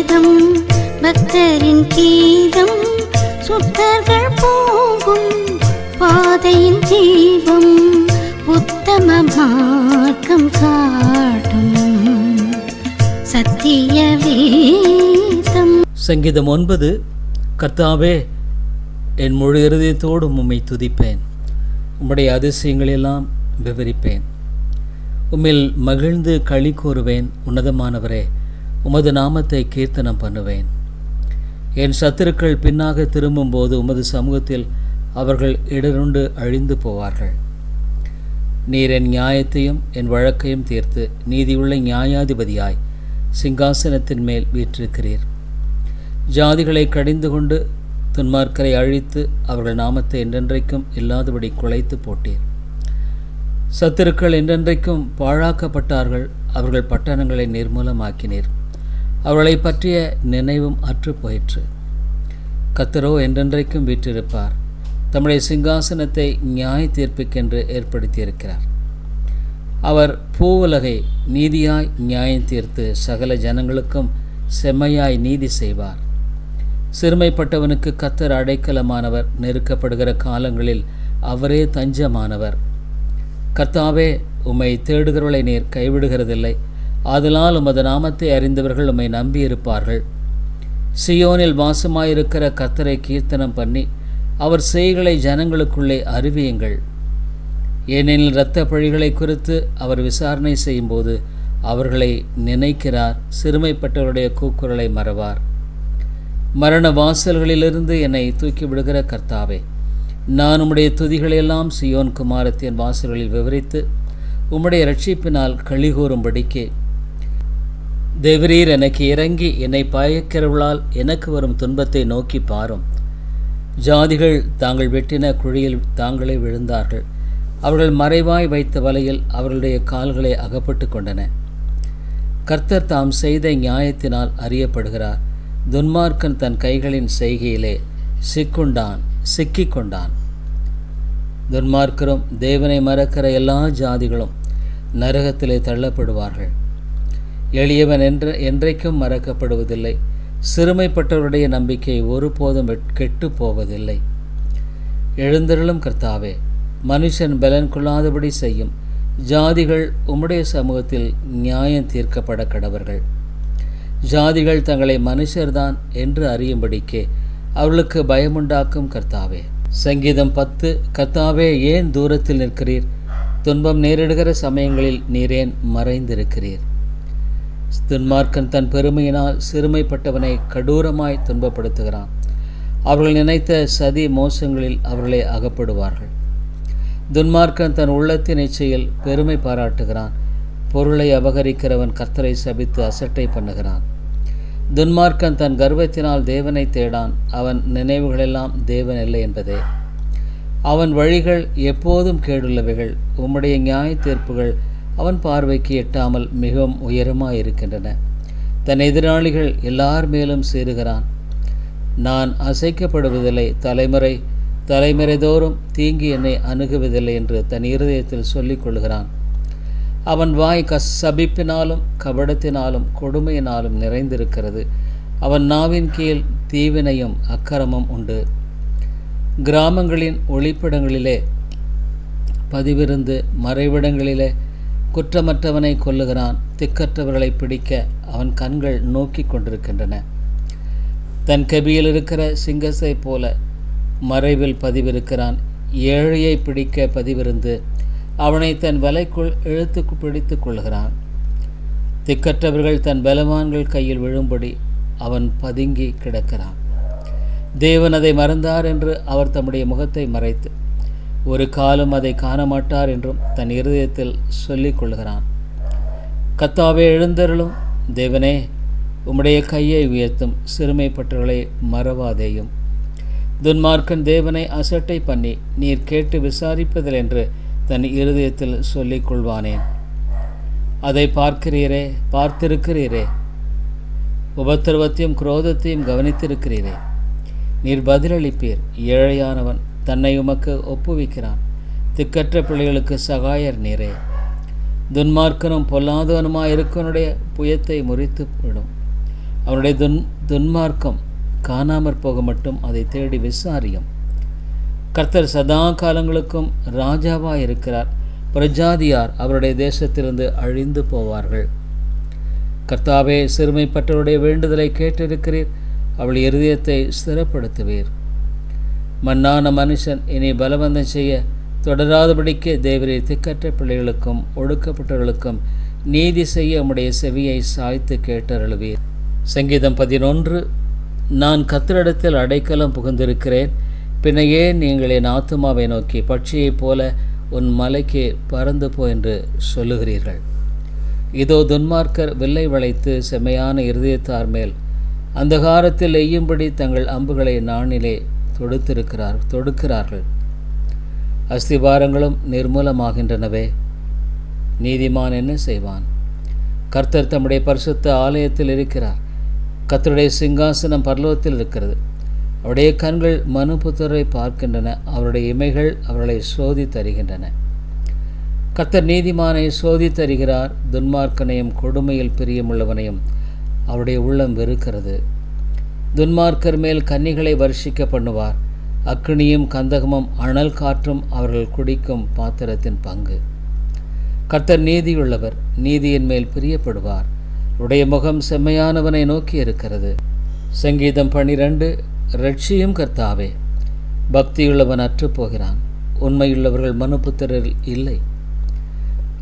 வேதம் பக்தரின் கீதம் சுத்தர்கள் போகும் பாதையின் தீபம் உத்தம மார்க்கம் காட்டும் சத்திய வேதம். சங்கீதம் 9. கர்த்தாவே, என் முழு இருதயத்தோடு உம்மை துதிப்பேன், உம்முடைய அதிசயங்களெல்லாம் விவரிப்பேன், உம்மில் மகிழ்ந்து களி கூறுவேன். உன்னதமானவரே, உமது நாமத்தை கீர்த்தனம் பண்ணுவேன். என் சத்துருக்கள் பின்னாக திரும்பும்போது உமது சமூகத்தில் அவர்கள் இடருண்டு அழிந்து போவார்கள். நீர் என் நியாயத்தையும் என் வழக்கையும் தீர்த்து நீதியுள்ள நியாயாதிபதியாய் சிங்காசனத்தின் மேல் வீற்றிருக்கிறீர். ஜாதிகளை கடிந்து கொண்டு துன்மார்க்கரை அழித்து அவர்கள் நாமத்தை என்றென்றைக்கும் இல்லாதபடி குலைத்து போட்டீர். சத்துருக்கள் என்றென்றைக்கும் பாழாக்கப்பட்டார்கள். அவர்கள் பட்டணங்களை நிர்மூலமாக்கினீர். அவர்களை பற்றிய நினைவும் அற்று போயிற்று. கர்த்தரோ என்றென்றைக்கும் வீற்றிருப்பார். தம்முடைய சிங்காசனத்தை நியாய தீர்ப்புக்கென்று ஏற்படுத்தியிருக்கிறார். அவர் பூவுலகை நீதியாய் நியாயம் தீர்த்து சகல ஜனங்களுக்கும் செம்மையாய் நீதி செய்வார். சிறுமைப்பட்டவனுக்கு கர்த்தர் அடைக்கலமானவர். நெருக்கப்படுகிற காலங்களில் அவரே தஞ்சமானவர். கர்த்தாவே, உம்மை தேடுகிறவர்களை நீர் கைவிடுகிறதில்லை. ஆதலால் உமது நாமத்தை அறிந்தவர்கள் உம்மை நம்பியிருப்பார்கள். சியோனில் வாசமாயிருக்கிற கர்த்தரை கீர்த்தனம் பண்ணி அவர் செய்களை ஜனங்களுக்குள்ளே அறிவியுங்கள். ஏனெனில் இரத்த பழிகளை குறித்து அவர் விசாரணை செய்யும்போது அவர்களை நினைக்கிறார். சிறுமைப்பட்டவருடைய கூக்குரலை மறவார். மரண வாசல்களிலிருந்து என்னை தூக்கிவிடுகிற கர்த்தாவே, நான் உம்முடைய துதிகளையெல்லாம் சியோன் குமாரத்தின் வாசல்களில் விவரித்து உம்முடைய இரட்சிப்பினால் களிகூறும்படிக்கு தேவரீர் எனக்கு இறங்கி என்னை பயக்கிறவர்களால் எனக்கு வரும் துன்பத்தை நோக்கி பாரும். ஜாதிகள் தாங்கள் வெட்டின குழியில் தாங்களே விழுந்தார்கள். அவர்கள் மறைவாய் வைத்த வலையில் அவர்களுடைய கால்களை அகப்பட்டு கொண்டன. கர்த்தர் தாம் செய்த நியாயத்தினால் அறியப்படுகிறார். துன்மார்க்கன் தன் கைகளின் செய்கையிலே சிக்கிக் கொண்டான். துன்மார்க்கரும் தேவனை மறக்கிற எல்லா ஜாதிகளும் நரகத்திலே தள்ளப்படுவார்கள். எளியவன் என்றைக்கும் மறக்கப்படுவதில்லை. சிறுமைப்பட்டவருடைய நம்பிக்கை ஒருபோதும் கெட்டு போவதில்லை. எழுந்தருளும் கர்த்தாவே, மனுஷன் பலன் கொள்ளாதபடி செய்யும். ஜாதிகள் உம்முடைய சமூகத்தில் நியாயம் தீர்க்கப்பட கடவர்கள். ஜாதிகள் தங்களை மனுஷர்தான் என்று அறியும்படிக்கே அவர்களுக்கு பயமுண்டாக்கும் கர்த்தாவே. சங்கீதம் 10. கர்த்தாவே, ஏன் தூரத்தில் நிற்கிறீர்? துன்பம் நேரிடுகிற சமயங்களில் நீரேன் மறைந்திருக்கிறீர்? துன்மார்க்கன் தன் பெருமையினால் சிறுமைப்பட்டவனை கடூரமாய் துன்பப்படுத்துகிறான். அவர்கள் நினைத்த சதி மோசங்களில் அவர்களே அகப்படுவார்கள். துன்மார்க்கன் தன் உள்ளத்தின் இச்சையில் பெருமை பாராட்டுகிறான். பொருளை அபகரிக்கிறவன் கர்த்தரை சபித்து அசட்டை பண்ணுகிறான். துன்மார்க்கன் தன் கர்வத்தினால் தேவனை தேடான். அவன் நினைவுகளெல்லாம் தேவன் இல்லை என்பதே. அவன் வழிகள் எப்போதும் கேடுள்ளவைகள். உம்முடைய நியாய தீர்ப்புகள் அவன் பார்வைக்கு எட்டாமல் மிகவும் உயரமாயிருக்கின்றன. தன் எதிராளிகள் எல்லார் மேலும் சேருகிறான். நான் அசைக்கப்படுவதில்லை. தலைமுறை தோறும் தீங்கி என்னை அணுகுவதில்லை என்று தன் இருதயத்தில் சொல்லிக் கொள்கிறான். அவன் வாய் சபிப்பினாலும் கபடத்தினாலும் கொடுமையினாலும் நிறைந்திருக்கிறது. அவன் நாவின் கீழ் தீவினையும் அக்கிரமம் உண்டு. கிராமங்களின் ஒளிப்பிடங்களிலே பதிவிருந்து மறைவிடங்களிலே குற்றமற்றவனை கொல்லுகிறான். திக்கற்றவர்களை பிடிக்க அவன் கண்கள் நோக்கி கொண்டிருக்கின்றன. தன் கபியில் இருக்கிற சிங்கத்தை போல மறைவில் பதிவிருக்கிறான். ஏழையை பிடிக்க பதிவிருந்து அவனை தன் வலைக்குள் இழுத்து பிடித்து கொள்கிறான். திக்கற்றவர்கள் தன் பலவான்கள் கையில் விழும்படி அவன் பதுங்கி கிடக்கிறான். தேவன் அதை மறந்தார் என்று அவர் தம்முடைய முகத்தை மறைத்து ஒரு காலம் அதை காணமாட்டார் என்றும் தன் இருதயத்தில் சொல்லிக் கொள்கிறான். கர்த்தாவே, எழுந்தருளும். தேவனே, உம்முடைய கையை உயர்த்தும். சிறுமைப்பட்டவர்களை மறவாதேயும். துன்மார்க்கன் தேவனை அசட்டை பண்ணி நீர் கேட்டு விசாரிப்பதில் என்று தன் இருதயத்தில் சொல்லிக் கொள்வானேன். அதை பார்த்திருக்கிறீரே. உபத்திரவத்தையும் குரோதத்தையும் கவனித்திருக்கிறீரே. நீர் பதிலளிப்பீர். ஏழையானவன் தன்னை உமக்கு ஒப்புவிக்கிறான். திக்கற்ற பிள்ளைகளுக்கு சகாயர் நீரே. துன்மார்க்கனும் பொல்லாதவனுமாயிருக்கனுடைய புயத்தை முறித்து விடும். அவனுடைய துன்மார்க்கம் காணாமற் போக மட்டும் அதை தேடி விசாரியும். கர்த்தர் சதா காலங்களுக்கும் ராஜாவாக இருக்கிறார். பிரஜாதியார் அவருடைய தேசத்திலிருந்து அழிந்து போவார்கள். கர்த்தாவே, சிறுமைப்பட்டவருடைய வேண்டுதலை கேட்டிருக்கிறீர். அவள் இருதயத்தை ஸ்திரப்படுத்துவீர். மன்னான மனுஷன் இனி பலவந்தம் செய்ய தொடராதபடிக்கு தேவரே திக்கற்ற பிள்ளைகளுக்கும் ஒடுக்கப்பட்டவர்களுக்கும் நீதி செய்ய உம்முடைய செவியை சாய்த்து கேட்டருளுவீர். சங்கீதம் 11. நான் கர்த்தரிடத்தில் அடைக்கலம் புகுந்திருக்கிறேன், பின்ன ஏன் நீங்கள் என் ஆத்துமாவை நோக்கி பட்சியைப் போல உன் மலைக்கு பறந்து போ என்று சொல்லுகிறீர்கள்? இதோ துன்மார்க்கர் வில்லை வளைத்து செம்மையான இருதயத்தார் மேல் அந்தகாரத்தில் எய்யும்படி தங்கள் அம்புகளை நாணிலே தொடுக்கிறார்கள். அஸ்திபாரங்களும் நிர்மூலமாகின்றனவே. நீதிமான் என்ன செய்வான்? கர்த்தர் தம்முடைய பரிசுத்த ஆலயத்தில் இருக்கிறார். கர்த்தருடைய சிங்காசனம் பரலோகத்தில் இருக்கிறது. அவருடைய கண்கள் மனுபுத்திரரை பார்க்கின்றன. அவருடைய இமைகள் அவர்களை சோதித்தருகின்றன. கர்த்தர் நீதிமானை சோதித்தருகிறார். துன்மார்க்கனையும் கொடுமையில் பிரியமுள்ளவனையும் அவருடைய உள்ளம் வெறுக்கிறது. துன்மார்க்கர் மேல் கன்னிகளை வருஷிக்க பண்ணுவார். அக்கினியும் கந்தகமும் அனல் காற்றும் அவர்கள் குடிக்கும் பாத்திரத்தின் பங்கு. கர்த்தர் நீதியுள்ளவர், நீதியின் மேல் பிரியப்படுவார். அவருடைய முகம் செம்மையானவனை நோக்கி இருக்கிறது. சங்கீதம் 12. ரட்சியும் கர்த்தாவே, பக்தியுள்ளவன் அற்றுப்போகிறான். உண்மையுள்ளவர்கள் மனுபுத்திரரில் இல்லை.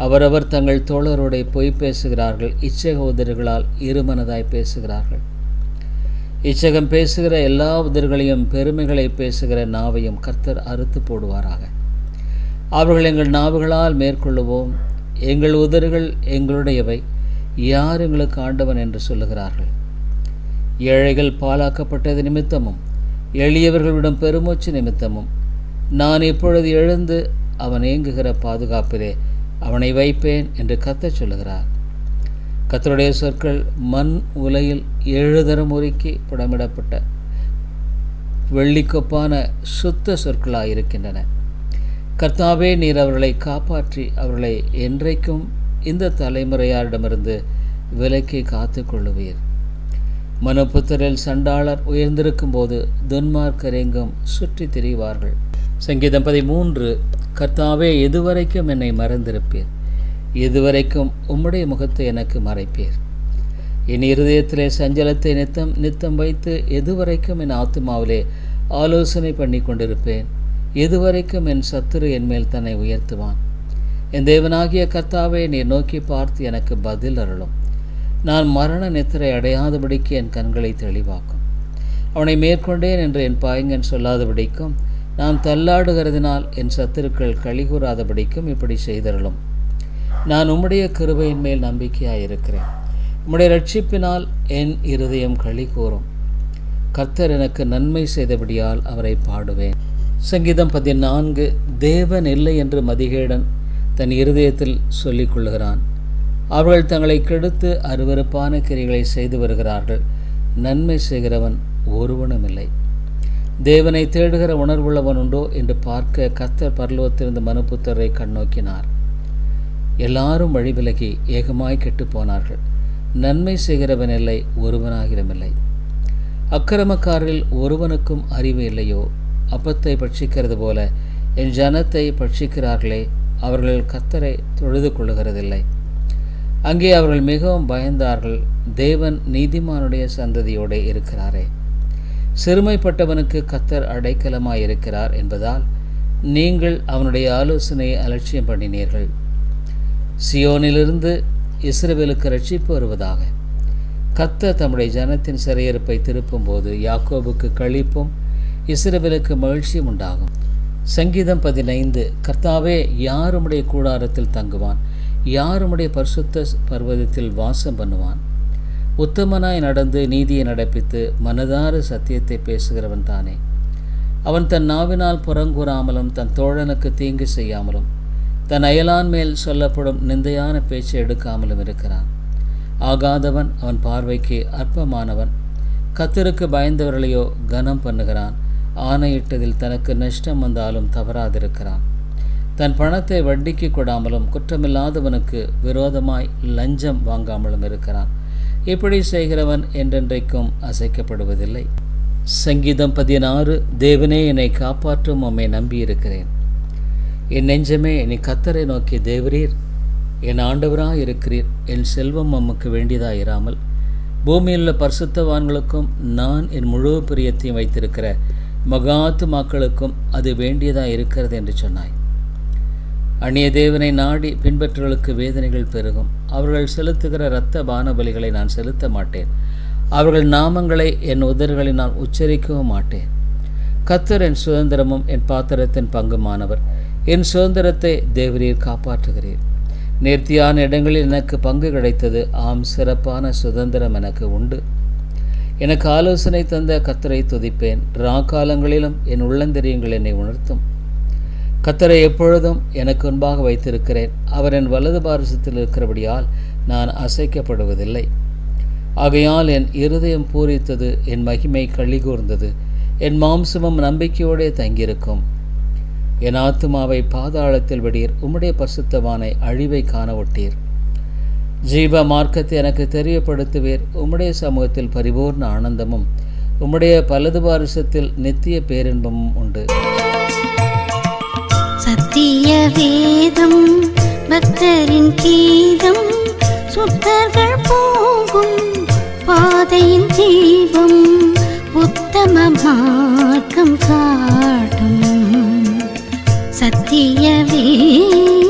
அவரவர் தங்கள் தோழரோட பொய் பேசுகிறார்கள். இச்சக உதடுகளால் இருமனதாய் பேசுகிறார்கள். இச்சகம் பேசுகிற எல்லா உதடுகளையும் பெருமைகளை பேசுகிற நாவையும் கர்த்தர் அறுத்து போடுவாராக. அவர்கள் எங்கள் நாவுகளால் மேற்கொள்ளுவோம், எங்கள் உதடுகள் எங்களுடையவை, யார் எங்களுக்கு ஆண்டவன் என்று சொல்லுகிறார்கள். ஏழைகள் பாலாக்கப்பட்டது நிமித்தமும் எளியவர்களிடம் பெருமூச்சு நிமித்தமும் நான் இப்பொழுது எழுந்து அவன் ஏங்குகிற பாதுகாப்பிலே அவனை வைப்பேன் என்று கர்த்தர் சொல்லுகிறார். கர்த்தருடைய சொற்கள் மண் உலையில் 7 தரம் உருக்கி புடமிடப்பட்ட வெள்ளிக்கொப்பான சுத்த சொற்களாயிருக்கின்றன. கர்த்தாவே, நீர் அவர்களை காப்பாற்றி அவர்களை என்றைக்கும் இந்த தலைமுறையாரிடமிருந்து விலக்கி காத்து கொள்ளுவீர். மனுபுத்திரரில் சண்டாளர் உயர்ந்திருக்கும் போது துன்மார்க்கர் எங்கும் சுற்றி திரிவார்கள். சங்கீதம் 13. கர்த்தாவே, எதுவரைக்கும் என்னை மறந்திருப்பீர்? எதுவரைக்கும் உம்முடைய முகத்தை எனக்கு மறைப்பீர்? என் இருதயத்திலே சஞ்சலத்தை நித்தம் வைத்து எதுவரைக்கும் என் ஆத்துமாவிலே ஆலோசனை பண்ணி கொண்டிருப்பேன்? எதுவரைக்கும் என் சத்துரு என் மேல் தன்னை உயர்த்துவான்? என் தேவனாகிய கர்த்தாவே, நீர் நோக்கி பார்த்து எனக்கு பதில் அருளும். நான் மரண நித்திரை அடையாதபடிக்கு என் கண்களை தெளிவாக்கும். அவனை மேற்கொண்டேன் என்று என் பாயங்கன் சொல்லாதபடிக்கும், நான் தள்ளாடுகிறதினால் என் சத்துருக்கள் களிகூறாதபடிக்கும் இப்படி செய்தருளும். நான் உம்முடைய கிருபையின் மேல் நம்பிக்கையாயிருக்கிறேன். உம்முடைய ரட்சிப்பினால் என் இருதயம் களி கூறும். கர்த்தர் எனக்கு நன்மை செய்தபடியால் அவரை பாடுவேன். சங்கீதம் 14. தேவன் இல்லை என்று மதிகேடன் தன் இருதயத்தில் சொல்லிக் கொள்ளுகிறான். அவர்கள் தங்களை கெடுத்து அருவருப்பான கிரிகளை செய்து வருகிறார்கள். நன்மை செய்கிறவன் ஒருவனும் இல்லை. தேவனை தேடுகிற உணர்வுள்ளவன் உண்டோ என்று பார்க்க கர்த்தர் பரலோகத்திலிருந்து மனுபுத்திரரை கண்ணோக்கினார். எல்லாரும் வழிவிலகி ஏகமாய் கெட்டுப்போனார்கள். நன்மை செய்கிறவன் இல்லை, ஒருவனாகிறமில்லை. அக்கிரமக்காரில் ஒருவனுக்கும் அறிவு இல்லையோ? அப்பத்தை பட்சிக்கிறது போல என் ஜனத்தை பட்சிக்கிறார்களே, அவர்கள் கர்த்தரை தொழுது கொள்ளுகிறதில்லை. அங்கே அவர்கள் மிகவும் பயந்தார்கள். தேவன் நீதிமானுடைய சந்ததியோடு இருக்கிறாரே. சிறுமைப்பட்டவனுக்கு கர்த்தர் அடைக்கலமாயிருக்கிறார் என்பதால் நீங்கள் அவனுடைய ஆலோசனையை அலட்சியம் பண்ணினீர்கள். சியோனிலிருந்து இஸ்ரவேலுக்கு ரட்சிப்பு வருவதாக. கர்த்தர் தம்முடைய ஜனத்தின் சிறையிருப்பை திருப்பும்போது யாக்கோபுக்கு களிப்பும் இஸ்ரவேலுக்கு மகிழ்ச்சியும் உண்டாகும். சங்கீதம் 15. கர்த்தாவே, யாருடைய கூடாரத்தில் தங்குவான்? யாருடைய பரிசுத்த பர்வதத்தில் வாசம் பண்ணுவான்? உத்தமனாய் நடந்து நீதியை நடப்பித்து மனதார சத்தியத்தை பேசுகிறவன் தானே. அவன் தன் நாவினால் புறங்கூறாமலும் தன் தோழனுக்கு தீங்கு செய்யாமலும் தன் அயலான் மேல் சொல்லப்படும் நிந்தையான பேச்சை எடுக்காமலும் இருக்கிறான். ஆகாதவன் அவன் பார்வைக்கு அற்பமானவன். கர்த்தருக்கு பயந்தவர்களையோ கனம் பண்ணுகிறான். ஆணையிட்டதில் தனக்கு நஷ்டம் வந்தாலும் தவறாதிருக்கிறான். தன் பணத்தை வட்டிக்கு கொடாமலும் குற்றமில்லாதவனுக்கு விரோதமாய் லஞ்சம் வாங்காமலும் இருக்கிறான். இப்படி செய்கிறவன் என்றென்றைக்கும் அசைக்கப்படுவதில்லை. சங்கீதம் 16. தேவனே, என்னை காப்பாற்றும், உம்மை நம்பியிருக்கிறேன். என் நெஞ்சமே, நீ கர்த்தரை நோக்கி தேவரீர் என் ஆண்டவராக இருக்கிறீர். என் செல்வம் உமக்கு வேண்டியதாயிராமல் பூமியிலுள்ள பரிசுத்தவான்களுக்கும் நான் என் முழு பிரியத்தையும் வைத்திருக்கிற மகாத்து மக்களுக்கும் அது வேண்டியதாக இருக்கிறது என்று சொன்னாய். அந்நிய தேவனை நாடி பின்பற்றுவர்களுக்கு வேதனைகள் பெருகும். அவர்கள் செலுத்துகிற இரத்த பான பலிகளை நான் செலுத்த மாட்டேன். அவர்கள் நாமங்களை என் உதடுகளில் நான் உச்சரிக்கவும் மாட்டேன். கர்த்தர் என் சுதந்திரமும் என் பாத்திரத்தின் பங்குமானவர். என் சுதந்திரத்தை தேவரீர் காப்பாற்றுகிறீர். நேர்த்தியான இடங்களில் எனக்கு பங்கு கிடைத்தது. ஆம், சிறப்பான சுதந்திரம் எனக்கு உண்டு. எனக்கு ஆலோசனை தந்த கர்த்தரை துதிப்பேன். ராக்காலங்களிலும் என் உள்ளந்தெரியுங்கள் என்னை உணர்த்தும். கர்த்தரை எப்பொழுதும் எனக்கு முன்பாக வைத்திருக்கிறேன். அவர் என் வலது பாரசத்தில் இருக்கிறபடியால் நான் அசைக்கப்படுவதில்லை. ஆகையால் என் இருதயம் பூரித்தது, என் மகிமை களிகூர்ந்தது, என் மாம்சமும் நம்பிக்கையோடே தங்கியிருக்கும். என் ஆத்துமாவை பாதாளத்தில் விடீர், உம்முடைய பரிசுத்தவானை அழிவை காண ஒட்டீர். ஜீவ மார்க்கத்தை எனக்கு தெரியப்படுத்துவீர். உம்முடைய சமூகத்தில் பரிபூர்ண ஆனந்தமும் உம்முடைய பலது பாரிசத்தில் நித்திய பேரின்பமும் உண்டு. சத்திய வேதம் பக்தரின் கீதம், சுத்தர்கள் போகும் பாதையின் தீபம், உத்தம மார்க்கம் காட்டும். சத்திய வேதம்